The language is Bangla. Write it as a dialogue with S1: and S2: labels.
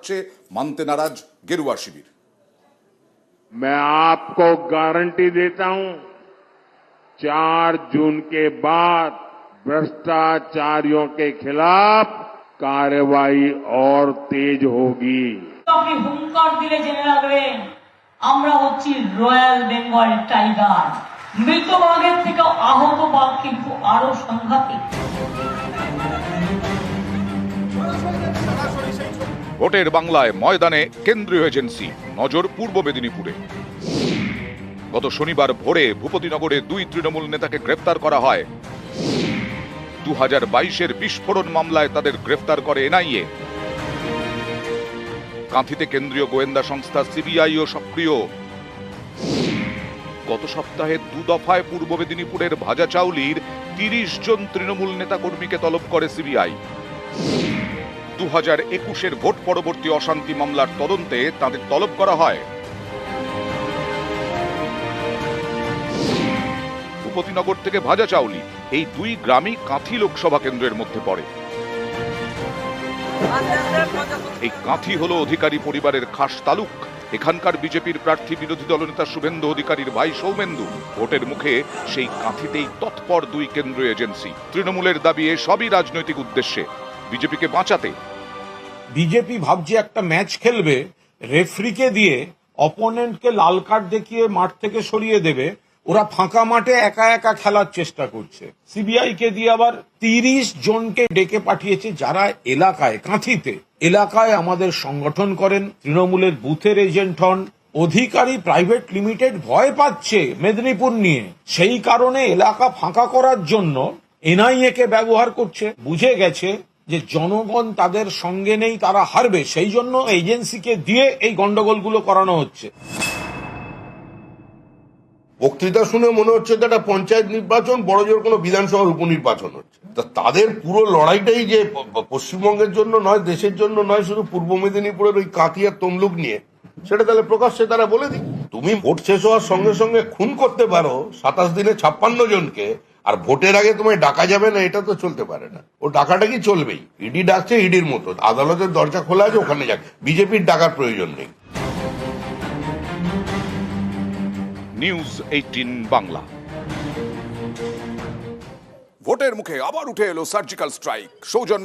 S1: জানাচ্ছে মানতে নারাজ গেরুয়া শিবির।
S2: मैं आपको गारंटी देता हूं 4 जून के बाद भ्रष्टाचारियों के खिलाफ कार्रवाई और तेज होगी।
S3: আপনি হুঙ্কার দিলে জেনে রাখবেন আমরা হচ্ছি রয়্যাল বেঙ্গল টাইগার। মৃত বাঘের থেকে আহত বাঘ কিন্তু আরো সাংঘাতিক।
S1: ভোটের বাংলায় ময়দানে কেন্দ্রীয় এজেন্সি, নজর পূর্ব মেদিনীপুরে। গত শনিবার ভোরে ভূপতিনগরে 2 তৃণমূল নেতাকে গ্রেফতার করা হয়। 2022-এর বিস্ফোরণ মামলায় তাদের গ্রেফতার করে এনআইএ। কাঁথিতে কেন্দ্রীয় গোয়েন্দা সংস্থা সিবিআইও সক্রিয়। গত সপ্তাহে 2 দফায় পূর্ব মেদিনীপুরের ভাজাচাউলির 30 জন তৃণমূল নেতা কর্মীকে তলব করে সিবিআই। 2021-এর ভোট পরবর্তী অশান্তি মামলার তদন্তে তাদের তলব করা হয়। ভূপতিনগর থেকে ভাজাচাউলি এই 2 গ্রামই কাঁথি লোকসভা কেন্দ্রের মধ্যে পড়ে। এই কাঁথি হলো অধিকারী পরিবারের খাস তালুক। এখানকার বিজেপির প্রার্থী বিরোধী দলনেতা শুভেন্দু অধিকারীর ভাই সৌমেন্দু। ভোটের মুখে সেই কাঁথিতেই তৎপর 2 কেন্দ্রীয় এজেন্সি। তৃণমূলের দাবি সবই রাজনৈতিক উদ্দেশ্যে, বিজেপিকে বাঁচাতে।
S4: বিজেপি ভাবছে একটা ম্যাচ খেলবে, রেফরিকে দিয়ে অপোনেন্টকে লাল কার্ড দেখিয়ে মাঠ থেকে সরিয়ে দেবে। ওরা ফাঁকা মাঠে একা একা খেলার চেষ্টা করছে। সিবিআই কে দিয়ে আবার 30 জনকে ডেকে পাঠিয়েছে, যারা এলাকায়, কাঁথিতে এলাকায় আমাদের সংগঠন করেন, তৃণমূলের বুথের এজেন্ট হন। অধিকারী প্রাইভেট লিমিটেড ভয় পাচ্ছে মেদিনীপুর নিয়ে, সেই কারণে এলাকা ফাঁকা করার জন্য এনআইএ কে ব্যবহার করছে। বুঝে গেছে যে জনগণ তাদের সঙ্গে নেই, তারা হারবে, সেই জন্য এজেন্সিকে দিয়ে এই গন্ডগোলগুলো করানো হচ্ছে।
S5: বক্তৃতা শুনে মনে হচ্ছে একটা পঞ্চায়েত নির্বাচন, বড় জোর কোনো বিধানসভার উপনির্বাচন হচ্ছে। তা তাদের পুরো লড়াইটাই যে পশ্চিমবঙ্গের জন্য নয়, দেশের জন্য নয়, শুধু পূর্ব মেদিনীপুরের ওই কাঁথি আর তমলুক নিয়ে, সেটা তাহলে প্রকাশ্যে তারা বলে দিক। তুমি ভোট শেষ হওয়ার সঙ্গে সঙ্গে খুন করতে পারো 27 দিনে 56 জনকে, আর ভোটের আগে তোমায় ডাকা যাবে না, এটা তো চলতে পারে না। ও ডাকাটা কি চলবেই। ইডি ডাকছে ইডির মতো, আদালতের দরজা খোলা আছে, ওখানে যাক। বিজেপির ডাকার প্রয়োজন নেই।
S1: নিউজ 18 বাংলা। ভোটের মুখে আবার উঠে এলো সার্জিক্যাল স্ট্রাইক। সৌজন্যে